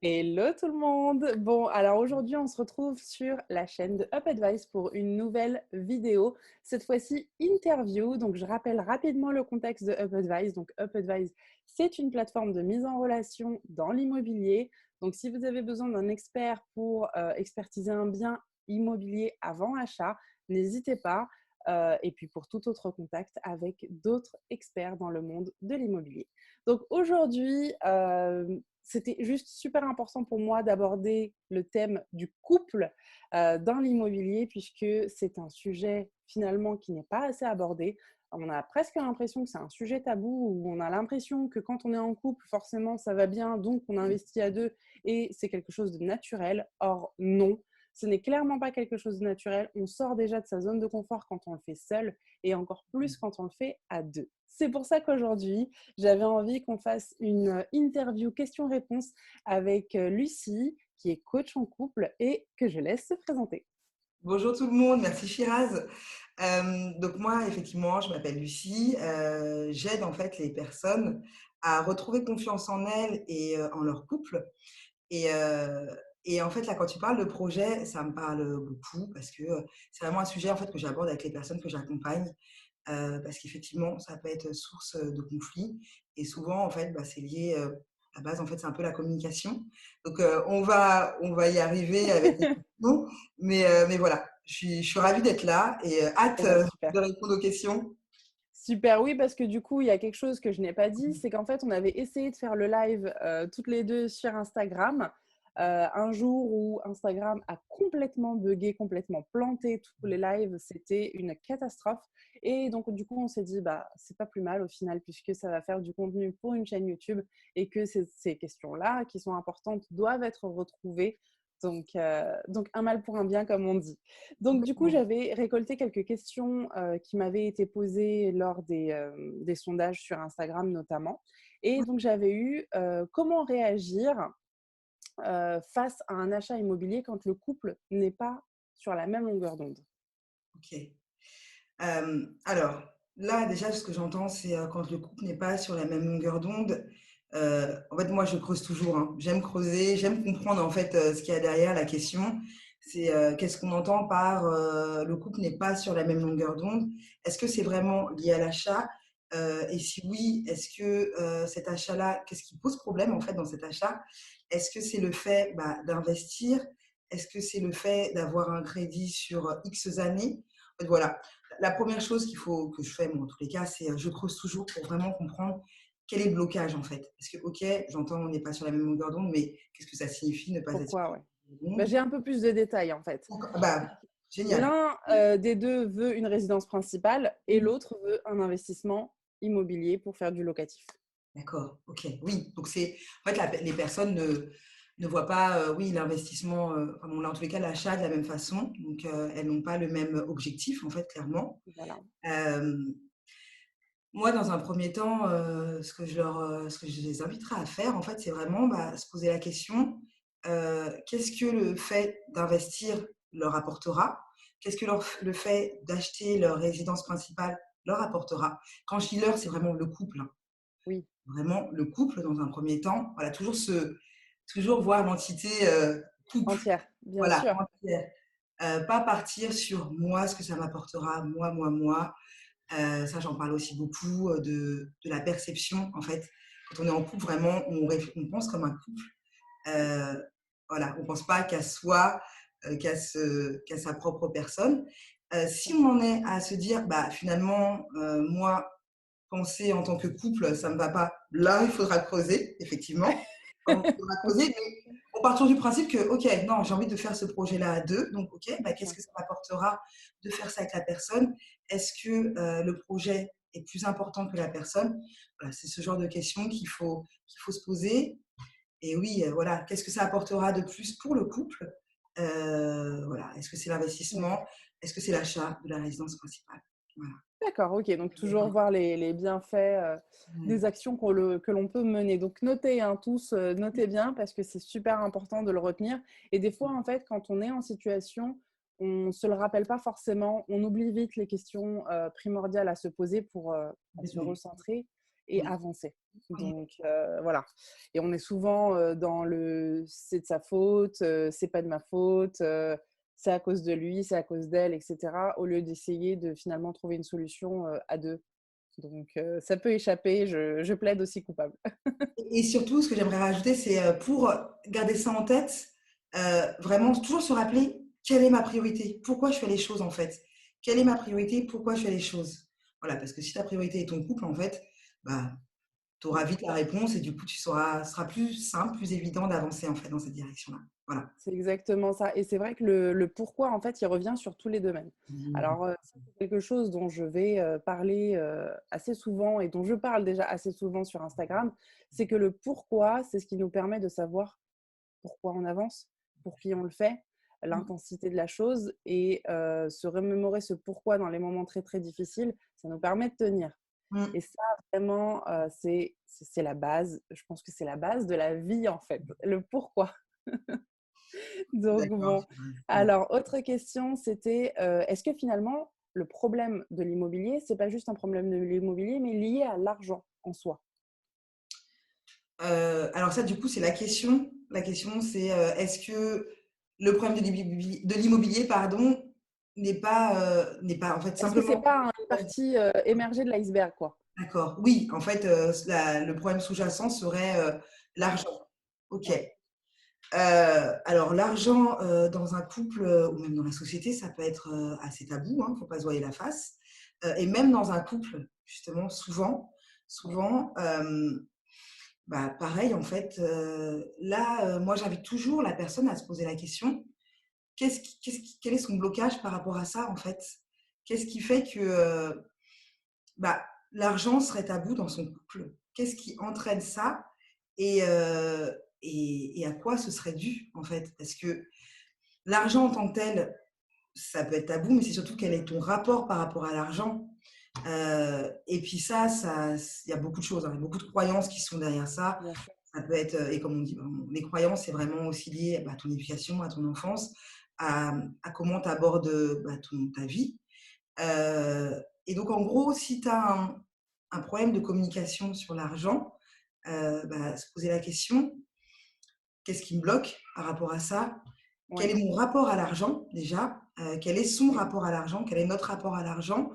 Hello tout le monde! Bon, alors aujourd'hui, on se retrouve sur la chaîne de Up Advice pour une nouvelle vidéo. Cette fois-ci, interview. Donc, je rappelle rapidement le contexte de Up Advice. Donc, Up Advice, c'est une plateforme de mise en relation dans l'immobilier. Donc, si vous avez besoin d'un expert pour expertiser un bien immobilier avant achat, n'hésitez pas. Et puis pour tout autre contact avec d'autres experts dans le monde de l'immobilier. Donc aujourd'hui, c'était juste super important pour moi d'aborder le thème du couple dans l'immobilier puisque c'est un sujet finalement qui n'est pas assez abordé. On a presque l'impression que c'est un sujet tabou où on a l'impression que quand on est en couple, forcément ça va bien, donc on investit à deux et c'est quelque chose de naturel. Or non, ce n'est clairement pas quelque chose de naturel. On sort déjà de sa zone de confort quand on le fait seul et encore plus quand on le fait à deux. C'est pour ça qu'aujourd'hui, j'avais envie qu'on fasse une interview questions-réponses avec Lucie, qui est coach en couple et que je laisse se présenter. Bonjour tout le monde, merci Shiraz. Donc moi, effectivement, je m'appelle Lucie. J'aide en fait les personnes à retrouver confiance en elles et en leur couple. Et, heu, et en fait, là, quand tu parles de projet, ça me parle beaucoup parce que c'est vraiment un sujet en fait que j'aborde avec les personnes que j'accompagne. Parce qu'effectivement, ça peut être source de conflits et souvent, en fait, bah, c'est lié, à la base, en fait, c'est un peu la communication. Donc, on va y arriver avec des questions, mais voilà, je suis ravie d'être là et Eh hâte, ben, super. de répondre aux questions. Super, oui, parce que du coup, il y a quelque chose que je n'ai pas dit, c'est qu'en fait, on avait essayé de faire le live toutes les deux sur Instagram. Un jour où Instagram a complètement buggé, complètement planté tous les lives, c'était une catastrophe. Et donc, du coup, on s'est dit, bah, c'est pas plus mal au final, puisque ça va faire du contenu pour une chaîne YouTube et que ces questions-là, qui sont importantes, doivent être retrouvées. Donc, un mal pour un bien, comme on dit. Donc, du coup, Complètement. j'avais récolté quelques questions qui m'avaient été posées lors des sondages sur Instagram notamment. Et donc, j'avais eu comment réagir face à un achat immobilier quand le couple n'est pas sur la même longueur d'onde. OK. Alors, là, déjà, ce que j'entends, c'est, quand le couple n'est pas sur la même longueur d'onde, en fait, moi, je creuse toujours, hein. J'aime creuser, j'aime comprendre, en fait, ce qu'il y a derrière la question. C'est, qu'est-ce qu'on entend par, le couple n'est pas sur la même longueur d'onde? Est-ce que c'est vraiment lié à l'achat? Et si oui, est-ce que, cet achat-là, qu'est-ce qui pose problème, en fait, dans cet achat? Est-ce que c'est le fait, bah, d'investir? Est-ce que c'est le fait d'avoir un crédit sur, X années? En fait, voilà, la première chose qu'il faut que je fais, moi, en tous les cas, c'est je creuse toujours pour vraiment comprendre quel est le blocage, en fait. Parce que, OK, j'entends on n'est pas sur la même longueur d'onde, mais qu'est-ce que ça signifie ne pas être sur Pourquoi, la ouais. même longueur Bah, d'onde? j'ai un peu plus de détails en fait. Donc, bah, génial. L'un des deux veut une résidence principale et l'autre veut un investissement immobilier pour faire du locatif. D'accord, OK, oui. Donc c'est en fait, les personnes ne voient pas, oui, l'investissement, enfin bon, là, en tous les cas, l'achat de la même façon. Donc, elles n'ont pas le même objectif, en fait, clairement. Voilà. Hem Moi, dans un premier temps, ce que je les inviterais à faire, en fait, c'est vraiment, bah, se poser la question, qu'est-ce que le fait d'investir leur apportera? Qu'est-ce que le fait d'acheter leur résidence principale leur apportera? Quand je dis leur, c'est vraiment le couple, hein. Oui, Vraiment le couple dans un premier temps. Voilà, toujours voir l'entité, couple, entière, bien voilà, sûr. entière. Pas partir sur moi, ce que ça m'apportera, moi. Ça, j'en parle aussi beaucoup, de la perception, en fait. Quand on est en couple, vraiment, on pense comme un couple. Heu, voilà, on pense pas qu'à soi, qu'à sa propre personne. Si on en est à se dire: «Bah, finalement, moi, penser en tant que couple, ça me va pas», là, il faudra creuser, effectivement. Il faudra creuser, OK, mais on part toujours du principe que: «OK, non, j'ai envie de faire ce projet-là à 2, donc OK, bah, qu'est-ce ouais. que ça m'apportera de faire ça avec la personne? Est-ce que, le projet est plus important que la personne?» Voilà, c'est ce genre de questions qu'il faut se poser. Et oui, voilà, qu'est-ce que ça apportera de plus pour le couple? Voilà, est-ce que c'est OK. l'investissement? Est-ce que c'est l'achat de la résidence principale? Voilà. D'accord, OK, donc toujours voir les bienfaits, Mmh. des actions que l'on peut mener. Donc notez, hein, tous, notez bien parce que c'est super important de le retenir et des fois, en fait, quand on est en situation, on ne se le rappelle pas forcément, on oublie vite les questions, primordiales à se poser pour, bah, se Complètement. recentrer et Oui, avancer. oui, Donc voilà. Et on est souvent dans le c'est de sa faute, c'est pas de ma faute, c'est à cause de lui, c'est à cause d'elle, etc. Au lieu d'essayer de finalement trouver une solution à deux. Donc ça peut échapper, je plaide aussi coupable. et surtout, ce que j'aimerais rajouter, c'est pour garder ça en tête, vraiment toujours se rappeler quelle est ma priorité, pourquoi je fais les choses en fait. Quelle est ma priorité, pourquoi je fais les choses. Voilà, parce que si ta priorité est ton couple, en fait, bah, tu auras vite la réponse et du coup, ce sera plus simple, plus évident d'avancer en fait dans cette direction-là. Voilà. C'est exactement ça. Et c'est vrai que le pourquoi, en fait, il revient sur tous les domaines. Mmh. Alors, ça, c'est quelque chose dont je vais parler assez souvent et dont je parle déjà assez souvent sur Instagram. C'est que le pourquoi, c'est ce qui nous permet de savoir pourquoi on avance, pour qui on le fait, l'intensité de la chose et se remémorer ce pourquoi dans les moments très, très difficiles, ça nous permet de tenir. Mmh. Et ça, vraiment, c'est la base. Je pense que c'est la base de la vie, en fait, le pourquoi. Je suis Donc d'accord. bon, alors autre question, c'était, est-ce que finalement le problème de l'immobilier, c'est pas juste un problème de l'immobilier, mais lié à l'argent en soi? Alors ça, du coup, c'est la question. La question, c'est, est-ce que le problème de l'immobilier, pardon, n'est pas en fait Est-ce que c'est simplement pas une partie, émergée de l'iceberg, quoi? d'accord, oui, en fait, le problème sous-jacent serait, l'argent. OK. Ouais, Alors l'argent, dans un couple, ou même dans la société, ça peut être, assez tabou, hein, faut pas se voiler la face. Et même dans un couple, justement, ouais, souvent, bah, pareil, en fait, là, moi, j'invite toujours la personne à se poser la question: quel est son blocage par rapport à ça, en fait? Qu'est-ce qui fait que, bah, l'argent serait tabou dans son couple? Qu'est-ce qui entraîne ça? Et et à quoi ce serait dû, en fait? Parce que l'argent en tant que tel, ça peut être tabou, mais c'est surtout quel est ton rapport par rapport à l'argent? Et puis ça il y a beaucoup de choses, hein, il y a beaucoup de croyances qui sont derrière ça. bien sûr. Ça peut être, et comme on dit, bon, les croyances, c'est vraiment aussi lié, bah, à ton éducation, à ton enfance, à comment tu abordes, bah, ta vie. Et donc en gros, si tu as un problème de communication sur l'argent, bah, se poser la question: «Qu'est-ce qui me bloque par rapport à ça? Quel Ouais, est mon rapport à l'argent déjà? Quel est son rapport à l'argent? Quel est notre rapport à l'argent?»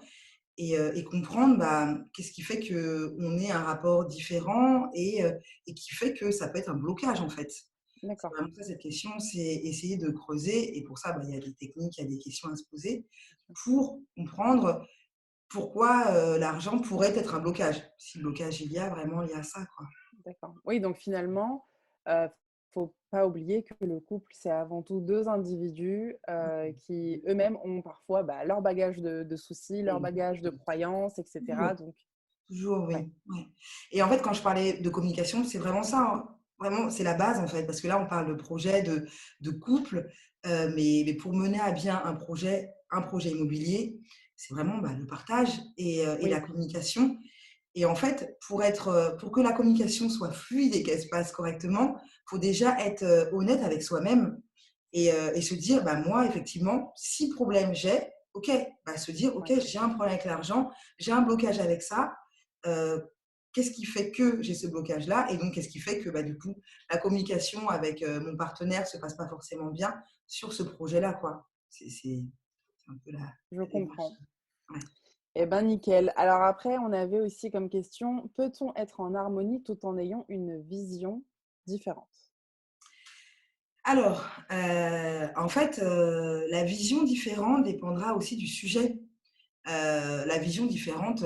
Et comprendre, bah, qu'est-ce qui fait qu'on ait un rapport différent et qui fait que ça peut être un blocage, en fait. C'est d'accord, vraiment ça cette question, c'est essayer de creuser et pour ça, bah, il y a des techniques, il y a des questions à se poser bien sûr, pour comprendre pourquoi, l'argent pourrait être un blocage. Si blocage il y a, vraiment il y a ça, quoi. d'accord. Oui, donc finalement, faut pas oublier que le couple, c'est avant tout 2 individus, qui eux-mêmes ont parfois, bah, leur bagage de soucis, leur bagage de croyances et Toujours. cetera, donc Toujours, ouais, oui, ouais. Et en fait, quand je parlais de communication, c'est vraiment ça, hein. Vraiment, c'est la base, en fait, parce que là, on parle de projet, de couple, mais pour mener à bien un projet immobilier, c'est vraiment, bah, le partage et la oui, communication. Et en fait, pour que la communication soit fluide et qu'elle se passe correctement, il faut déjà être, honnête avec soi-même et se dire: «Bah, moi, effectivement, si problème j'ai, OK». Bah, se dire: «OK, ouais. j'ai un problème avec l'argent, j'ai un blocage avec ça, heu, qu'est-ce qui fait que j'ai ce blocage-là?» Et donc qu'est-ce qui fait que, bah, du coup, la communication avec, mon partenaire se passe pas forcément bien sur ce projet-là, quoi. C'est un peu Je la démarche. comprends. Ouais. Eh ben, nickel. Alors après, on avait aussi comme question, peut-on être en harmonie tout en ayant une vision différente? Alors, en fait, la vision différente dépendra aussi du sujet. La vision différente,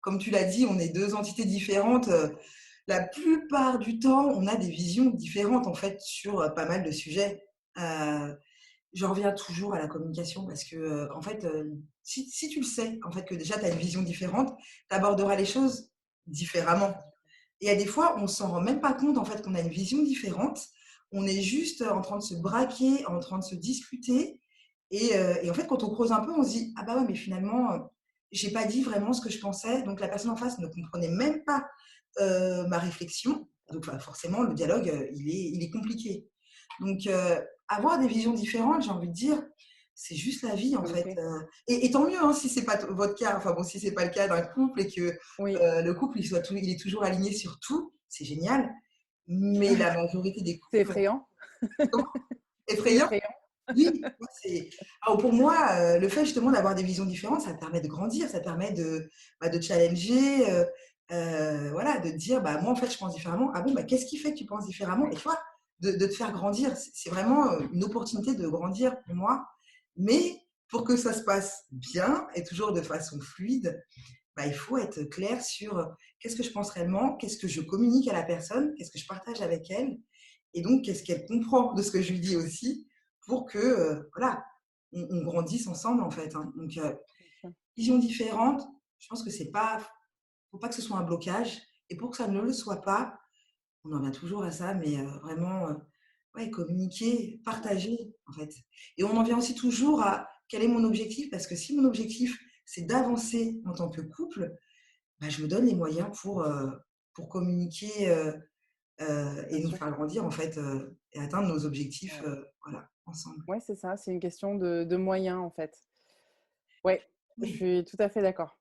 comme tu l'as dit, on est 2 entités différentes, la plupart du temps, on a des visions différentes, en fait, sur, pas mal de sujets. Heu, J'en reviens toujours à la communication parce que, en fait, si tu le sais, en fait, que déjà tu as une vision différente, tu aborderas les choses différemment. Et à des fois, on s'en rend même pas compte, en fait, qu'on a une vision différente. On est juste en train de se braquer, en train de se disputer et en fait, quand on creuse un peu, on se dit: «Ah bah ouais, mais finalement, j'ai pas dit vraiment ce que je pensais, donc la personne en face ne comprenait même pas, ma réflexion». Donc bah, forcément, le dialogue, il est compliqué. Donc avoir des visions différentes, j'ai envie de dire, c'est juste la vie, en fait. OK. Et tant mieux, hein, si c'est pas votre cas. Enfin bon, si c'est pas le cas d'un couple et que Oui. le couple il est toujours aligné sur tout, c'est génial. Mais la majorité des C'est couples, effrayant. comment? C'est Effrayant? effrayant. Oui, moi, c'est alors pour moi, le fait justement d'avoir des visions différentes, ça permet de grandir, ça permet de challenger, voilà, de dire: «Bah, moi, en fait, je pense différemment». «Ah bon, bah, qu'est-ce qui fait que tu penses différemment?» Et Oui, tu vois? De te faire grandir. C'est vraiment, une opportunité de grandir pour moi. Mais pour que ça se passe bien et toujours de façon fluide, bah, il faut être clair sur, qu'est-ce que je pense réellement? Qu'est-ce que je communique à la personne? Qu'est-ce que je partage avec elle? Et donc qu'est-ce qu'elle comprend de ce que je lui dis aussi? Pour que, voilà, on grandisse ensemble, en fait, hein. Donc bien sûr. vision différente, je pense que c'est pas faut pas que ce soit un blocage et pour que ça ne le soit pas, on en revient toujours à ça, mais vraiment, ouais, communiquer, partager, en fait. Et on en vient aussi toujours à quel est mon objectif? Parce que si mon objectif, c'est d'avancer en tant que couple, bah, je me donne les moyens pour communiquer, Bien et nous sûr. faire grandir, en fait, et atteindre nos objectifs, Ouais. voilà, ensemble. Ouais, c'est ça, c'est une question de moyens, en fait. Ouais, je Oui. suis tout à fait d'accord.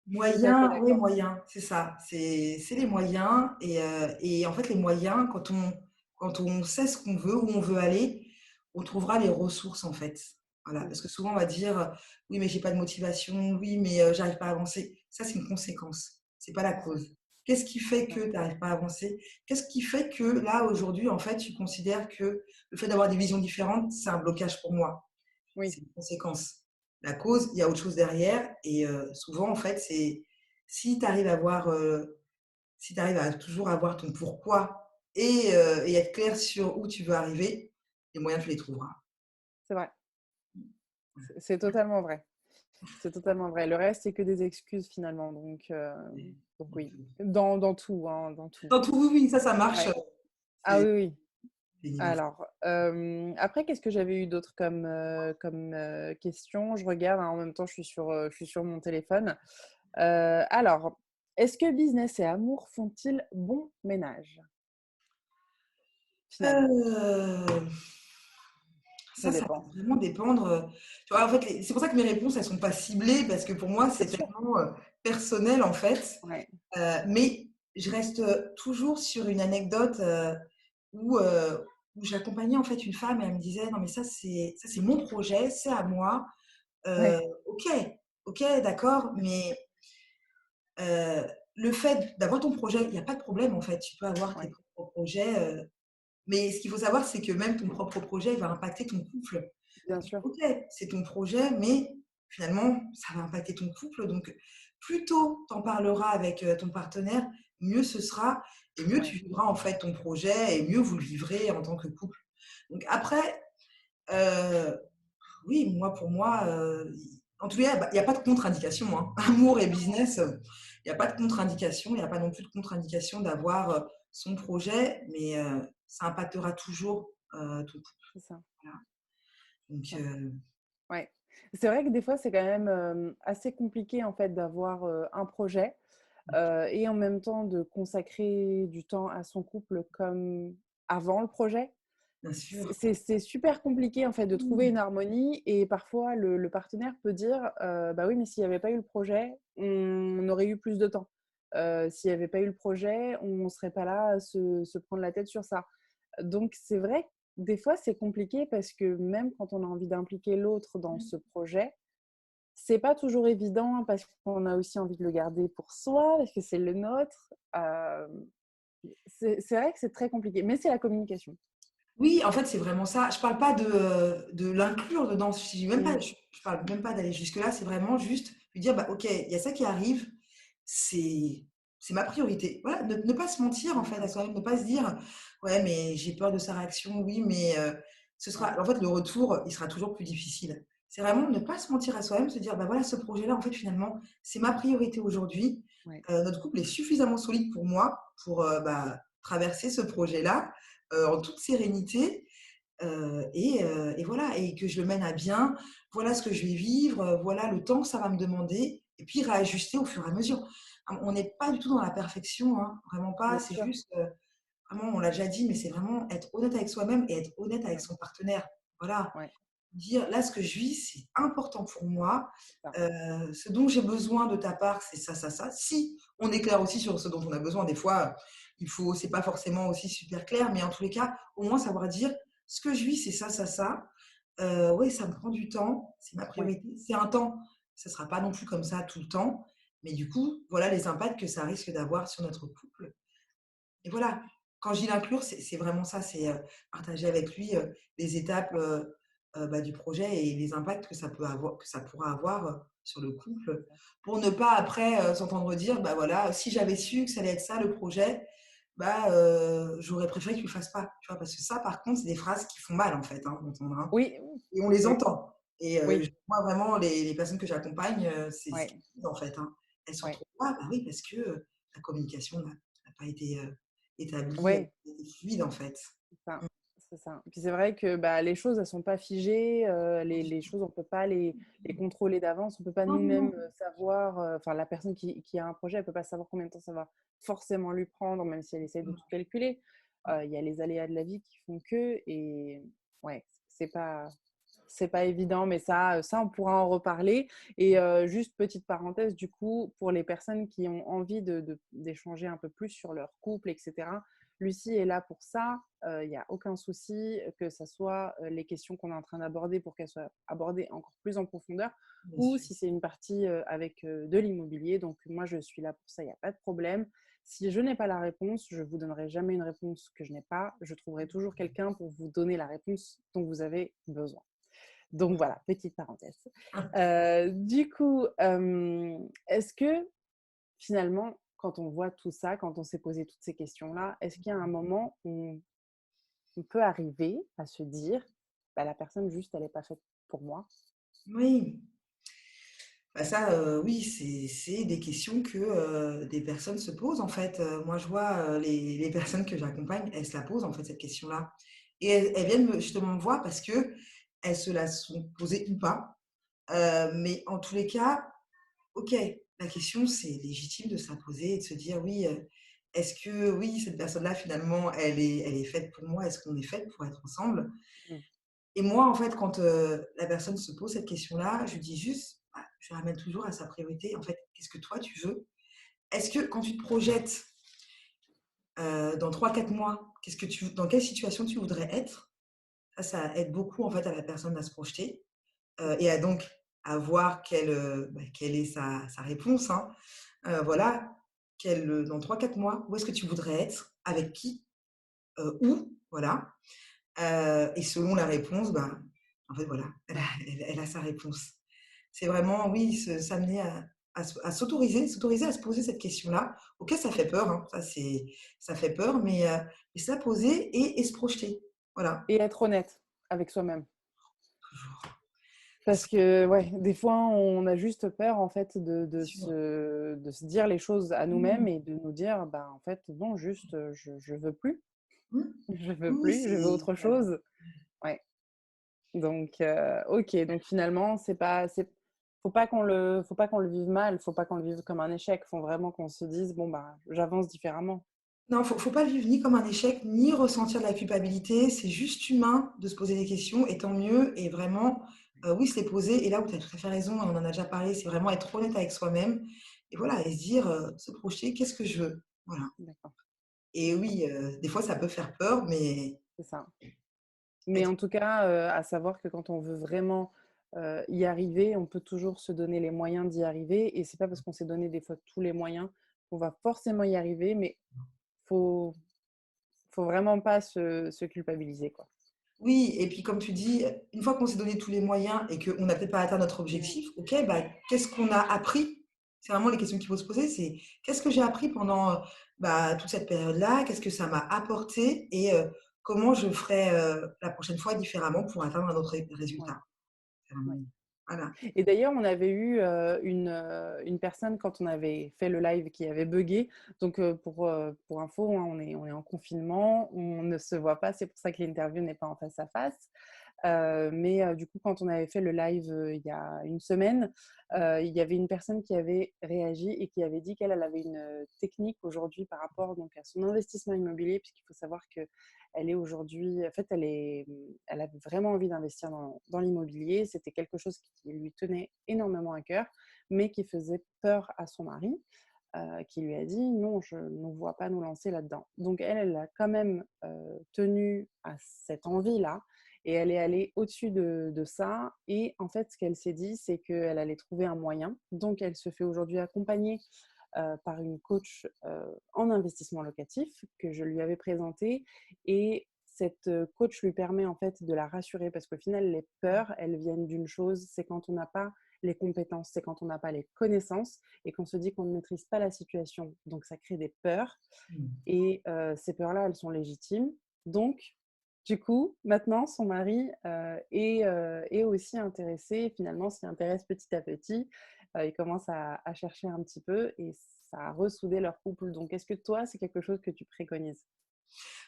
Je suis tout à fait Moyens, oui, d'accord. moyens, c'est ça. C'est les moyens et en fait, les moyens, quand on sait ce qu'on veut, où on veut aller, on trouvera les ressources, en fait. Voilà, Mmh. parce que souvent, on va dire: «Oui, mais j'ai pas de motivation. Oui, mais j'arrive pas à avancer». Ça, c'est une conséquence, c'est pas la C'est ça, cause. Qu'est-ce qui c'est fait ça. que tu n'arrives pas à avancer? Qu'est-ce qui fait que là, aujourd'hui, en fait, tu considères que le fait d'avoir des visions différentes, c'est un blocage pour moi? Oui, C'est une conséquence. La cause, il y a autre chose derrière et souvent, en fait, c'est si tu arrives à voir, si tu arrives à toujours avoir ton pourquoi et être clair sur où tu veux arriver, les moyens, tu les trouveras. c'est vrai. C'est totalement vrai. C'est totalement vrai. Le reste, c'est que des excuses finalement, donc Donc, oui. Dans tout, hein, dans tout. dans tout, oui, oui, ça marche, Ouais. Ah c'est oui, oui. universel. Alors, après qu'est-ce que j'avais eu d'autre question? Je regarde, hein, en même temps je suis sur mon téléphone. Alors, est-ce que business et amour font-ils bon ménage? Finalement, Heu, ça ça va dépend. vraiment dépendre, tu vois, en fait, les c'est pour ça que mes réponses, elles sont pas ciblées parce que pour moi, Bien c'est sûr. tellement, personnel, en fait. Ouais, Mais je reste toujours sur une anecdote où, où j'accompagnais en fait une femme et elle me disait: «Non mais ça c'est mon projet, c'est à moi, heu, ouais, OK, OK, d'accord, mais le fait d'avoir ton projet, il y a pas de problème en fait, tu peux avoir tes ouais, propres projets, mais ce qu'il faut savoir, c'est que même ton propre projet, il va impacter ton couple. bien sûr. OK, c'est ton projet, mais finalement, ça va impacter ton couple. Donc, plus tôt tu en parleras avec ton partenaire, mieux ce sera et mieux Ouais, tu vivras en fait ton projet et mieux vous le vivrez en tant que couple. Donc après, heu, oui, moi pour moi, en tout cas, bah, il y a pas de contre-indication, hein. Amour et business, il y a pas de contre-indication, il y a pas non plus de contre-indication d'avoir, son projet, mais ça impactera toujours, ton couple. c'est ça, Voilà. Donc c'est ça. Ouais. C'est vrai que des fois, c'est quand même, assez compliqué en fait d'avoir, un projet, et en même temps de consacrer du temps à son couple comme avant le projet. bien sûr. C'est super compliqué en fait de trouver une harmonie et parfois le partenaire peut dire, «Bah oui, mais s'il y avait pas eu le projet, on aurait eu plus de temps. S'il y avait pas eu le projet, on serait pas là à se prendre la tête sur ça». Donc c'est vrai que des fois, c'est compliqué parce que même quand on a envie d'impliquer l'autre dans ce projet, c'est pas toujours évident parce qu'on a aussi envie de le garder pour soi, parce que c'est le nôtre. C'est vrai que c'est très compliqué, mais c'est la communication. Oui, en fait, c'est vraiment ça. Je parle pas de l'inclure dedans. Je dis même pas Mmh. je parle même pas d'aller jusque-là. C'est vraiment juste lui dire: «Bah, OK, il y a ça qui arrive, c'est c'est ma priorité». Voilà, ne pas se mentir, en Bien fait, sûr. à soi-même, ne pas se dire: «Ouais, mais j'ai peur de sa réaction. Oui, mais ce Ouais, sera» en fait, le retour, il sera toujours plus difficile. C'est vraiment ne pas se mentir à soi-même, se dire: «Bah, voilà, ce projet-là, en fait, finalement, c'est ma priorité aujourd'hui. ouais, Notre couple est suffisamment solide pour moi pour, bah, traverser ce projet-là, en toute sérénité, et voilà et que je le mène à bien. Voilà ce que je vais vivre, voilà le temps que ça va me demander et puis réajuster au fur et à mesure. On n'est pas du tout dans la perfection, hein, vraiment pas. bien C'est sûr. juste, vraiment, on l'a déjà dit, mais c'est vraiment être honnête avec soi-même et être honnête avec Ouais, son partenaire. Voilà, ouais. dire là, ce que je vis, c'est important pour moi. C'est ça. Ce dont j'ai besoin de ta part, c'est ça, ça, ça. Si on est clair aussi sur ce dont on a besoin, des fois, c'est pas forcément aussi super clair, mais en tous les cas, au moins savoir dire ce que je vis, c'est ça, ça, ça. Oui, ça me prend du temps, c'est ma Ouais. priorité. C'est un temps, ça sera pas non plus comme ça tout le temps, mais du coup, voilà les impacts que ça risque d'avoir sur notre couple. Et voilà, quand je dis l'inclure, c'est vraiment ça, c'est, partager avec lui, les étapes, bah, du projet et les impacts que ça pourra avoir, sur le couple. Pour ne pas après, s'entendre dire: «Bah, voilà, si j'avais su que ça allait être ça le projet, bah, j'aurais préféré que tu le fasses pas». Tu vois? Parce que ça, par contre, c'est des phrases qui font mal, en fait, hein, d'entendre, hein, Oui, et on les oui, entend et oui, moi vraiment les personnes que j'accompagne, c'est ce ouais, qu'elles disent, en fait, hein. Elles se ouais, retrouvent pas, bah, oui, parce que, la communication n'a pas été, établie, ouais. fluide, en fait. C'est ça, c'est ça. Puis c'est vrai que, bah, les choses, elles sont pas figées, les choses, on peut pas les contrôler d'avance. On peut pas Non, non, non. nous-mêmes, savoir, enfin la personne qui a un projet, elle peut pas savoir combien de temps ça va forcément lui prendre, même si elle essaye de tout calculer. Il y a les aléas de la vie qui font que et ouais, c'est pas évident, mais ça, on pourra en reparler et juste petite parenthèse, du coup, pour les personnes qui ont envie d'échanger un peu plus sur leur couple et cetera, Lucie est là pour ça. Il y a aucun souci que ça soit, les questions qu'on est en train d'aborder pour qu'elles soient abordées encore plus en profondeur Bien ou sûr. si c'est une partie, avec, de l'immobilier. Donc moi, je suis là pour ça, il y a pas de problème. Si je n'ai pas la réponse, je vous donnerai jamais une réponse que je n'ai pas. Je trouverai toujours quelqu'un pour vous donner la réponse dont vous avez besoin. Donc voilà, petite parenthèse. Du coup, est-ce que finalement, quand on voit tout ça, quand on s'est posé toutes ces questions-là, est-ce qu'il y a un moment où on peut arriver à se dire: «Bah, la personne juste, elle est pas faite pour moi»? Oui, bah, ça, oui, c'est des questions que, des personnes se posent, en fait. Moi, je vois, les personnes que j'accompagne, elles se la posent, en fait, cette question-là et elles viennent justement me voir parce qu'elles se la sont posées ou pas, mais en tous les cas, OK, la question, c'est légitime de se la poser et de se dire: «Oui, est-ce que oui, cette personne-là, finalement, elle est faite pour moi? Est-ce qu'on est faites pour être ensemble?» Mmh. Et moi, en fait, quand, la personne se pose cette question-là, je lui dis juste, bah, je ramène toujours à sa priorité. En fait, qu'est-ce que toi, tu veux? Est-ce que quand tu te projettes, dans 3 4 mois, dans quelle situation tu voudrais être? Ça aide beaucoup, en fait, à la personne à se projeter, et à donc à voir quelle est sa réponse, hein. Voilà, dans 3 4 mois, où est-ce que tu voudrais être? Avec qui? Où? Voilà. Et selon la réponse, ben, en fait, voilà, Ouais. elle a sa réponse. C'est vraiment, oui, s'amener à s'autoriser à se poser cette question-là. OK, ça fait peur, hein, ça fait peur, mais se la poser et se projeter. Voilà, Et être honnête avec soi-même. toujours. Parce que, ouais, des fois, on a juste peur, en fait, Bien sûr. de se dire les choses à Mmh. nous-mêmes et de nous dire: «Bah, en fait, non, juste, je veux plus, Mmh. je veux Oui, oui, plus, je veux autre ouais. chose». Ouais. Donc, OK, donc finalement, c'est faut pas qu'on le vive mal, faut pas qu'on le vive comme un échec. Faut vraiment qu'on se dise: «Bon, bah, j'avance différemment». Non, faut pas le vivre ni comme un échec, ni ressentir de la culpabilité. C'est juste humain de se poser des questions et tant mieux. Et vraiment, oui, se les poser. Et là où tu as tout à fait raison, et on en a déjà parlé, c'est vraiment être honnête avec soi-même. Et voilà, et se dire, se projeter, qu'est-ce que je veux? Voilà. D'accord, Et oui, des fois, ça peut faire peur, mais c'est ça. Mais être en tout cas, à savoir que quand on veut vraiment, y arriver, on peut toujours se donner les moyens d'y arriver et c'est pas parce qu'on s'est donné des fois tous les moyens qu'on va forcément y arriver, mais faut faut vraiment pas se culpabiliser, quoi. oui, et puis comme tu dis, une fois qu'on s'est donné tous les moyens et qu'on n'a peut-être pas atteint notre Mmh. objectif, OK, bah, qu'est-ce qu'on a appris? C'est vraiment les questions qu'il faut se poser, c'est: «Qu'est-ce que j'ai appris pendant, bah, toute cette période-là? Qu'est-ce que ça m'a apporté et comment je ferai, la prochaine fois différemment pour atteindre un autre Ouais, résultat?» C'est ouais. vraiment voilà. Et d'ailleurs, on avait eu, une personne quand on avait fait le live qui avait buggé. Donc, pour info, hein, on est en confinement, on ne se voit pas, c'est pour ça que l'interview n'est pas en face à face. Du coup, quand on avait fait le live il y a une semaine, il y avait une personne qui avait réagi et qui avait dit qu'elle avait une technique aujourd'hui par rapport donc, à son investissement immobilier, puisqu'il faut savoir qu'elle est aujourd'hui, en fait, elle a vraiment envie d'investir dans l'immobilier. C'était quelque chose qui lui tenait énormément à cœur, mais qui faisait peur à son mari, qui lui a dit non, je ne nous vois pas nous lancer là-dedans. Donc elle a quand même tenu à cette envie-là et elle est allée au-dessus de ça. Et en fait, ce qu'elle s'est dit, c'est qu'elle allait trouver un moyen. Donc elle se fait aujourd'hui accompagner par une coach en investissement locatif que je lui avais présentée. Et cette coach lui permet en fait de la rassurer parce qu'au final, les peurs, elles viennent d'une chose, c'est quand on n'a pas les compétences, c'est quand on n'a pas les connaissances et qu'on se dit qu'on ne maîtrise pas la situation. Donc, ça crée des peurs et ces peurs-là, elles sont légitimes. Donc, du coup, maintenant, son mari est aussi intéressé, finalement, s'y intéresse petit à petit. Il commence à chercher un petit peu et ça a ressoudé leur couple. Donc, est-ce que toi, c'est quelque chose que tu préconises?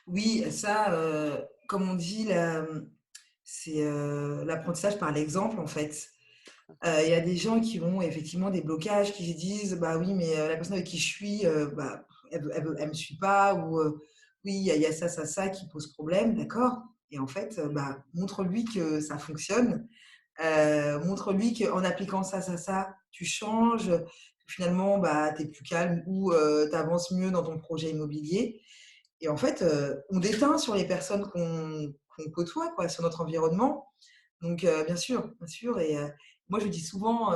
Oui, ça, comme on dit, c'est l'apprentissage par l'exemple, en fait. Il y a des gens qui ont effectivement des blocages, qui se disent: «Bah oui, mais la personne avec qui je suis, bah, elle me suit pas» ou «Oui, il y a ça, ça, ça qui pose problème». D'accord, et en fait, bah, montre-lui que ça fonctionne. Montre-lui qu'en appliquant ça, ça, ça, tu changes, que finalement, bah, tu es plus calme ou tu avances mieux dans ton projet immobilier. Et en fait, on déteint sur les personnes qu'on côtoie, quoi, sur notre environnement. Donc bien sûr et moi je dis souvent,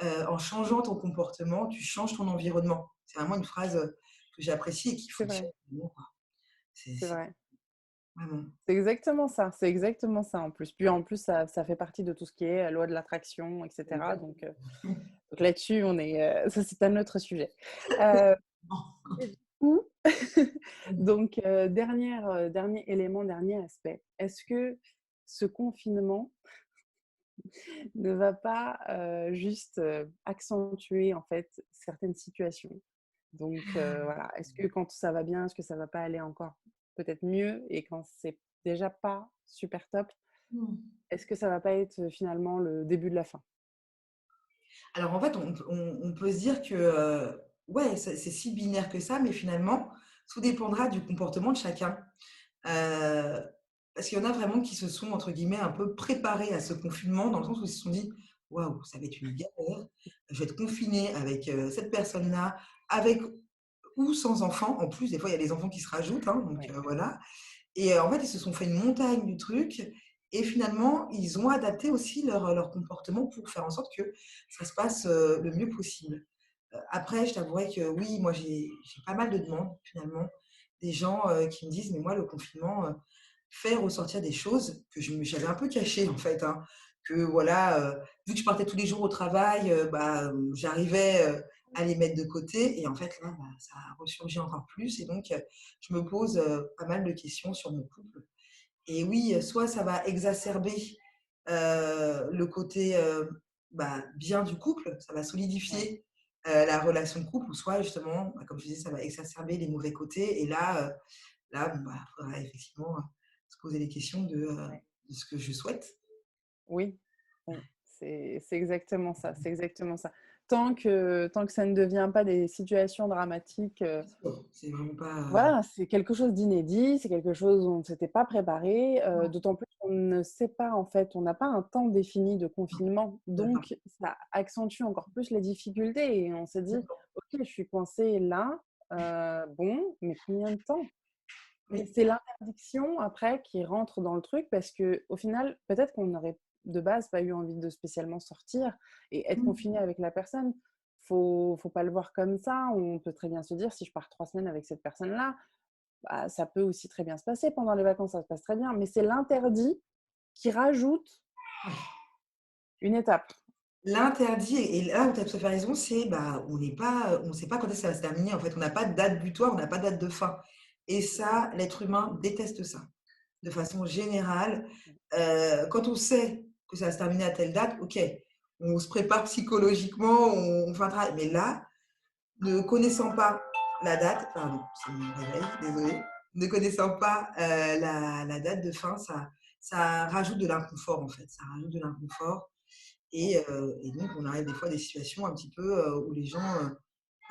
«En changeant ton comportement, tu changes ton environnement». C'est vraiment une phrase, que j'apprécie et qui C'est vrai, fonctionne vraiment, quoi. c'est C'est vrai. vraiment C'est exactement ça en plus. Puis en plus, ça fait partie de tout ce qui est loi de l'attraction, etc. Donc là-dessus, ça c'est un autre sujet. Euh, et du coup, donc dernier élément, dernier aspect. Est-ce que ce confinement ne va pas juste accentuer en fait certaines situations? Donc voilà, est-ce que quand ça va bien, est-ce que ça va pas aller encore peut-être mieux? Et quand c'est déjà pas super top, est-ce que ça va pas être finalement le début de la fin? Alors en fait, on peut se dire que, ouais, c'est si binaire que ça, mais finalement, tout dépendra du comportement de chacun. Heu, Parce qu'il y en a vraiment qui se sont, entre guillemets, un peu «préparés» à ce confinement, dans le sens où ils se sont dit: «Waouh, ça va être une galère, je vais être confiné avec, cette personne-là, avec ou sans enfant». En plus, des fois, il y a des enfants qui se rajoutent, hein, donc Ouais. voilà. Et en fait, ils se sont fait une montagne du truc et finalement, ils ont adapté aussi leur comportement pour faire en sorte que ça se passe, le mieux possible. Après, je t'avouerai que oui, moi, j'ai pas mal de demandes finalement, des gens, qui me disent: «Mais moi, le confinement, fait ressortir des choses que j'avais un peu cachées en fait, hein». Que voilà, vu que je partais tous les jours au travail, bah, j'arrivais, à les mettre de côté et en fait là, bah, ça a ressurgi encore plus et donc je me pose, pas mal de questions sur mon couple. Et oui, soit ça va exacerber, le côté, bah, bien du couple, ça va Ouais. solidifier, la relation de couple ou soit justement, bah, comme je disais, ça va exacerber les mauvais côtés et là, bon, bah, faudra effectivement, se poser les questions Ouais. de ce que je souhaite. Oui, oui, c'est exactement ça, c'est exactement ça. Tant que ça ne devient pas des situations dramatiques, Bien sûr, c'est vraiment pas, voilà, c'est quelque chose d'inédit, c'est quelque chose où on ne s'était pas préparé, non, d'autant plus qu'on ne sait pas en fait, on n'a pas un temps défini de non, confinement, d'accord, donc ça accentue encore plus les difficultés et on s'est dit: d'accord. «OK, je suis coincée là, bon, mais combien de temps?» Et Oui. c'est l'interdiction après qui rentre dans le truc parce qu'au final, peut-être qu'on n'aurait de base pas eu envie de spécialement sortir et être Mmh. confiné avec la personne. Faut pas le voir comme ça. On peut très bien se dire si je pars 3 semaines avec cette personne-là, bah, ça peut aussi très bien se passer pendant les vacances, ça se passe très bien. Mais c'est l'interdit qui rajoute une étape. L'interdit et là où tu as tout à fait raison, c'est, bah, on n'est pas, on ne sait pas quand est-ce que ça va se terminer, en fait. On n'a pas de date butoir, on n'a pas de date de fin et ça, l'être humain déteste ça. De façon générale, quand on sait que ça va se terminer à telle date, OK, on se prépare psychologiquement, on fait un travail. Mais là, ne connaissant pas la date, pardon, c'est mon réveil, désolée. Ne connaissant pas, la date de fin, ça rajoute de l'inconfort, en fait. Ça rajoute de l'inconfort et donc on arrive des fois à des situations un petit peu, où les gens,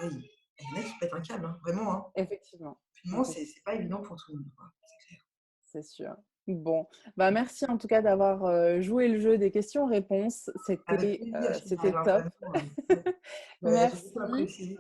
ouais, il y en a qui pètent un câble, hein, vraiment, hein. Effectivement, Finalement, effectivement, c'est pas évident pour tout le monde, quoi, c'est clair. c'est sûr. Bon, bah, merci en tout cas d'avoir, joué le jeu des questions-réponses. Avec C'était, plaisir, c'était Chanel, top. vraiment, ouais. Ouais, j'ai beaucoup Merci. apprécié.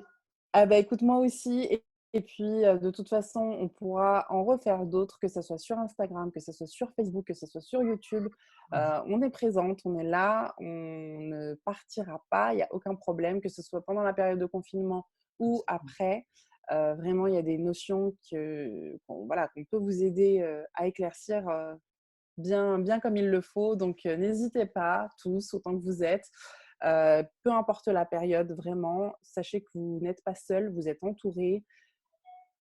Ah bah, écoute, moi aussi et puis, de toute façon, on pourra en refaire d'autres, que ça soit sur Instagram, que ça soit sur Facebook, que ça soit sur YouTube. Ouais, On est présente, on est là, on ne partira pas, il y a aucun problème, que ce soit pendant la période de confinement ou absolument. après. Vraiment, il y a des notions voilà, qu'on peut vous aider, à éclaircir, bien comme il le faut. Donc, n'hésitez pas, tous, autant que vous êtes. Peu importe la période, vraiment, sachez que vous n'êtes pas seul, vous êtes entouré.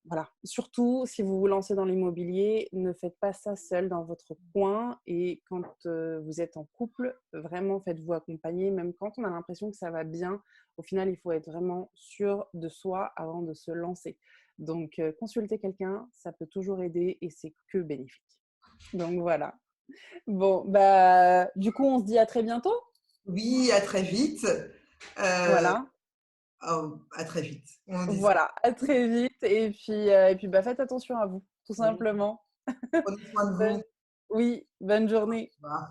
Voilà. Surtout, si vous vous lancez dans l'immobilier, ne faites pas ça seul dans votre coin. Et quand vous êtes en couple, vraiment faites-vous accompagner. Même quand on a l'impression que ça va bien, au final, il faut être vraiment sûr de soi avant de se lancer. Donc, consulter quelqu'un, ça peut toujours aider et c'est que bénéfique. Donc voilà. Bon, bah, du coup, on se dit à très bientôt. Oui, à très vite. Voilà. À très vite. On dit ça. Voilà, à très vite et puis, bah, faites attention à vous, tout Oui. simplement. Prenez soin de vous. Bonne Oui, bonne Au journée. revoir.